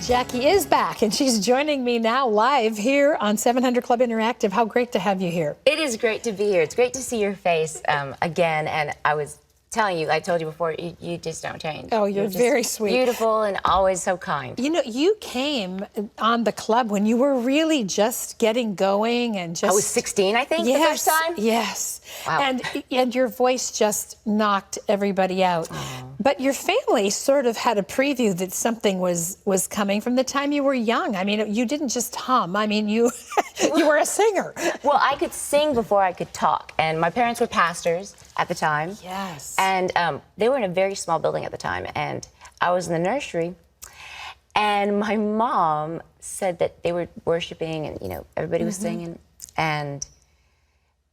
Jackie is back, and she's joining me now live here on 700 Club Interactive. How great to have you here. It is great to be here. It's great to see your face again. And I was telling you, I told you before, you just don't change. Oh, you're very sweet. Beautiful and always so kind. You know, you came on the club when you were really just getting going and just... I was 16, I think, yes, the first time? Yes. Wow. And your voice just knocked everybody out. Oh. But your family sort of had a preview that something was coming from the time you were young. I mean, you didn't just hum. I mean, you you were a singer. Well, I could sing before I could talk. And my parents were pastors at the time. Yes. And they were in a very small building at the time. And I was in the nursery. And my mom said that they were worshiping and, you know, everybody was singing. And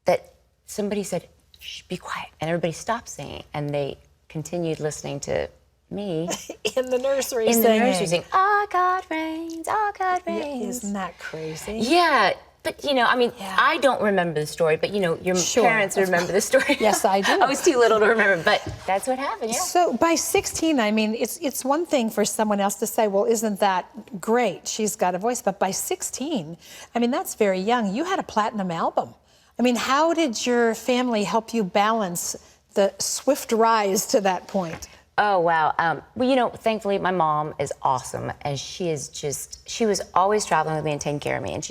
that somebody said, shh, be quiet. And everybody stopped singing. And they continued listening to me. In the nursery in singing. the nursery singing, "Our God reigns, our God reigns." Yeah, isn't that crazy? Yeah. But, you know, I mean, I don't remember the story, but, you know, your parents remember the story. Yes, I do. I was too little to remember, but that's what happened, yeah. So by 16, I mean, it's one thing for someone else to say, well, isn't that great? She's got a voice. But by 16, I mean, that's very young. You had a platinum album. I mean, how did your family help you balance the swift rise to that point? Oh, wow. Well, you know, thankfully, my mom is awesome, and she was always traveling with me and taking care of me, and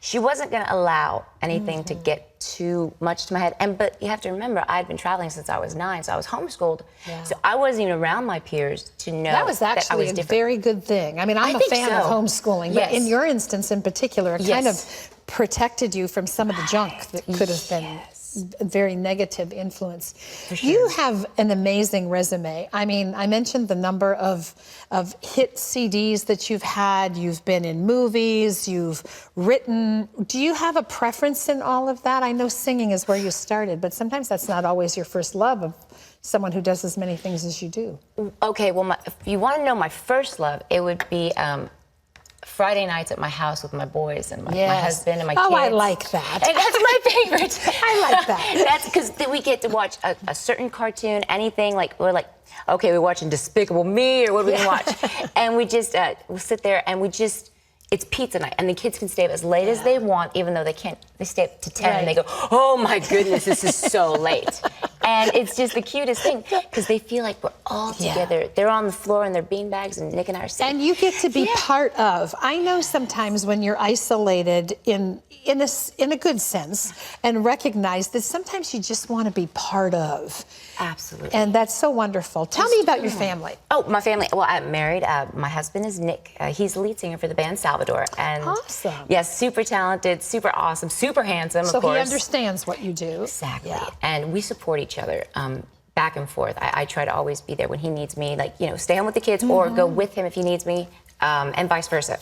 she wasn't going to allow anything to get too much to my head. But you have to remember, I'd been traveling since I was 9, so I was homeschooled. Yeah. So I wasn't even around my peers to know that was actually that I was a very good thing. I mean, I'm a fan of homeschooling, but in your instance in particular, it kind of protected you from some of the junk that could have been a very negative influence. Sure. You have an amazing resume. I mean, I mentioned the number of hit CDs that you've had. You've been in movies, you've written. Do you have a preference in all of that? I know singing is where you started, but sometimes that's not always your first love of someone who does as many things as you do. Okay, well, if you want to know my first love, it would be Friday nights at my house with my boys and my husband and my kids. Oh, I like that. And that's my favorite. I like that. That's because we get to watch a certain cartoon, anything, like, we're like, okay, we're watching Despicable Me, or what are we going to watch? And we just, we'll sit there and it's pizza night, and the kids can stay up as late as they want, even though they can't, they stay up to 10, and they go, oh my goodness, this is so late. And it's just the cutest thing, because they feel like we're all together. They're on the floor in their beanbags, and Nick and I are sitting. And you get to be part of. I know sometimes when you're isolated in a good sense, and recognize that sometimes you just want to be part of. Absolutely. And that's so wonderful. Tell me about your family. Oh, my family. Well, I'm married. My husband is Nick. He's the lead singer for the band Salvador. And awesome. Yes, super talented, super awesome, super handsome, of course. So he understands what you do. Exactly. Yeah. And we support each other back and forth. I try to always be there when he needs me, like, you know, stay home with the kids or go with him if he needs me, and vice versa.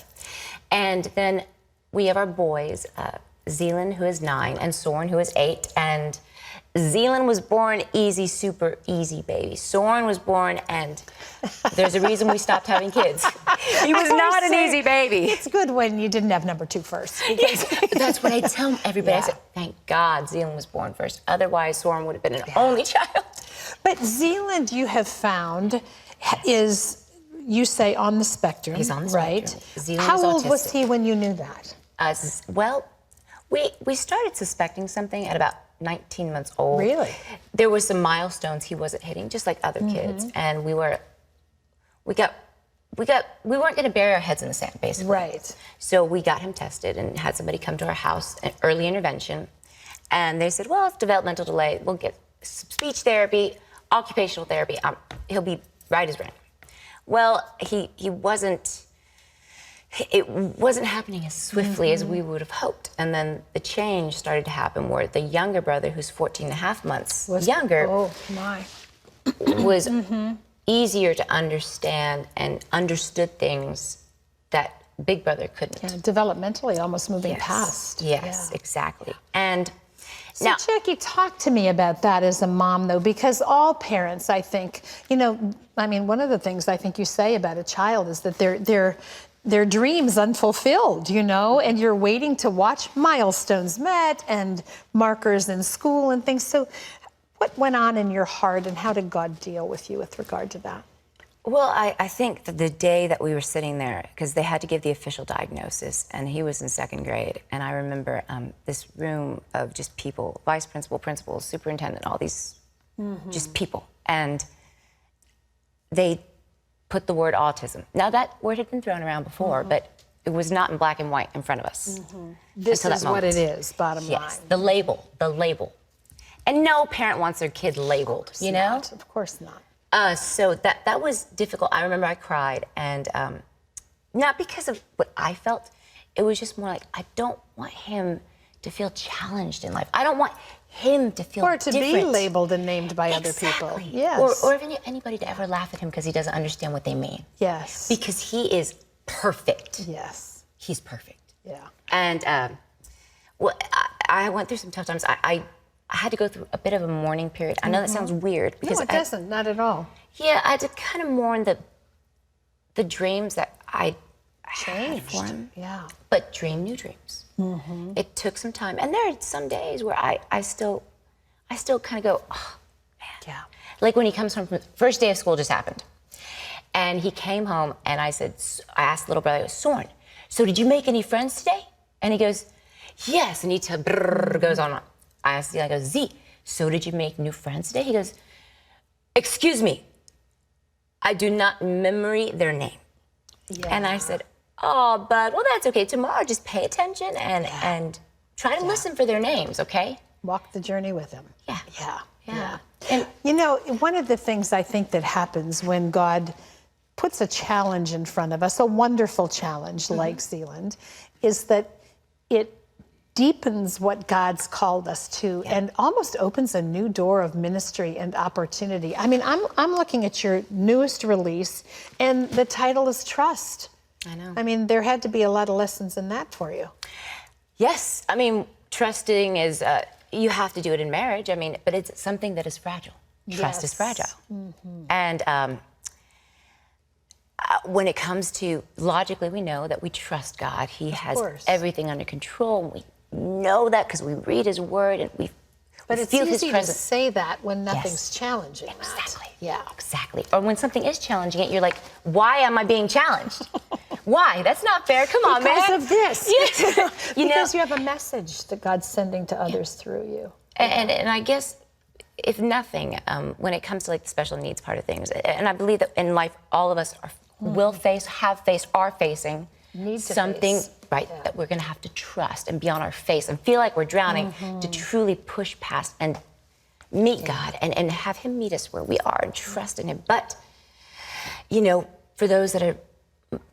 And then we have our boys, Zealand, who is 9, and Soren, who is 8. And Zealand was born easy, super easy baby. Soren was born, and there's a reason we stopped having kids. He was not an easy baby. It's good when you didn't have number 2 first. Yes, that's what I tell everybody. I said, thank God Zealand was born first. Otherwise, Soren would have been an only child. But Zealand, you have found, is, you say, on the spectrum. He's on the spectrum. Right? How old was he when you knew that? Well, we started suspecting something at about 19 months old. Really? There were some milestones he wasn't hitting, just like other kids, and we weren't going to bury our heads in the sand, basically. Right. So we got him tested and had somebody come to our house, an early intervention, and they said, well, it's developmental delay. We'll get speech therapy, occupational therapy. He'll be right as rain. Well, it wasn't happening as swiftly as we would have hoped. And then the change started to happen where the younger brother, who's 14 and a half months younger, was easier to understand and understood things that big brother couldn't. Yeah, developmentally almost moving past. Yes, exactly. And so, now, Jackie, talk to me about that as a mom, though, because all parents, I think, you know, I mean, one of the things I think you say about a child is that their dreams unfulfilled, you know, and you're waiting to watch milestones met and markers in school and things. So what went on in your heart, and how did God deal with you with regard to that? Well, I think that the day that we were sitting there, because they had to give the official diagnosis, and he was in 2nd grade, and I remember this room of just people, vice principal, principal, superintendent, all these just people, and they put the word autism. Now, that word had been thrown around before, but it was not in black and white in front of us. This is what it is, bottom line. Yes, the label. And no parent wants their kid labeled, you know? Of course not. So that was difficult. I remember I cried, and not because of what I felt. It was just more like, I don't want him to feel challenged in life. I don't want him to feel different. Or to be labeled and named by other people. Yes. Or anybody to ever laugh at him because he doesn't understand what they mean. Yes. Because he is perfect. Yes. He's perfect. Yeah. And well, I went through some tough times. I had to go through a bit of a mourning period. I know that sounds weird. Because no, it doesn't. Not at all. Yeah, I had to kind of mourn the dreams that I changed for him. Yeah. But dream new dreams. It took some time. And there are some days where I still kind of go, oh, man. Yeah. Like when he comes home from the first day of school just happened. And he came home and I asked the little brother, I go, Soren, so did you make any friends today? And he goes, yes. And he goes on. I asked Z, I go, Z, so did you make new friends today? He goes, excuse me, I do not memory their name. Yeah. And I said, oh, bud, well, that's okay. Tomorrow, just pay attention and try to listen for their names, okay? Walk the journey with them. Yeah. Yeah. Yeah. And you know, one of the things I think that happens when God puts a challenge in front of us, a wonderful challenge like Zealand, is that it deepens what God's called us to and almost opens a new door of ministry and opportunity. I mean, I'm looking at your newest release, and the title is Trust. I know. I mean, there had to be a lot of lessons in that for you. Yes. I mean, trusting is, you have to do it in marriage. I mean, but it's something that is fragile. Trust is fragile. And when it comes to, logically, we know that we trust God. He has everything under control. We know that because we read his word and we But it's feel easy his presence. to say that when nothing's challenging. Exactly. That. Yeah. Exactly. Or when something is challenging it, you're like, why am I being challenged? Why? That's not fair. Come on, man. Because of this. Yes. Because you have a message that God's sending to others through you. And I guess, if nothing, when it comes to like the special needs part of things, and I believe that in life, all of us will face, have faced, are facing something, that we're going to have to trust and be on our face and feel like we're drowning to truly push past and meet God and have him meet us where we are and trust in him. But, you know, for those that are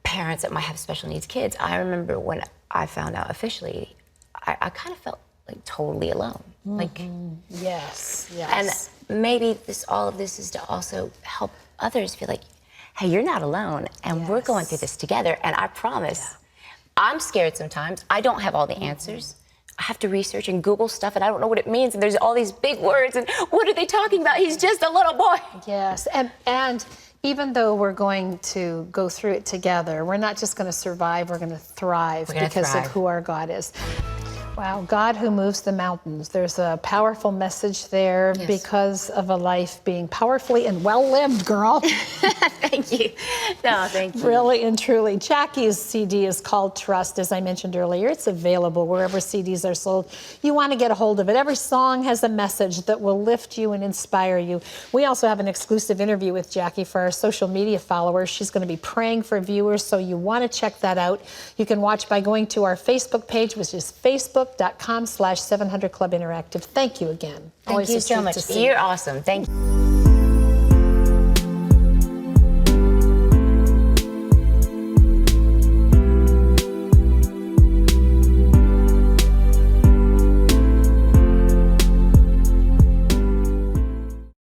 parents that might have special needs kids, I remember when I found out officially, I kind of felt like totally alone. Like, yes. And maybe all of this is to also help others feel like, hey, you're not alone, and we're going through this together. And I promise, I'm scared sometimes. I don't have all the answers. I have to research and Google stuff, and I don't know what it means. And there's all these big words, and what are they talking about? He's just a little boy. Yes, and even though we're going to go through it together, we're not just going to survive, we're going to thrive because of who our God is. Wow, God who moves the mountains. There's a powerful message there because of a life being powerfully and well-lived, girl. Thank you. No, thank you. Really and truly. Jaci's CD is called Trust, as I mentioned earlier. It's available wherever CDs are sold. You want to get a hold of it. Every song has a message that will lift you and inspire you. We also have an exclusive interview with Jaci for our social media followers. She's going to be praying for viewers, so you want to check that out. You can watch by going to our Facebook page, which is Facebook.com/700 Club Interactive. Thank you again. Thank you so much. You're awesome. Thank you.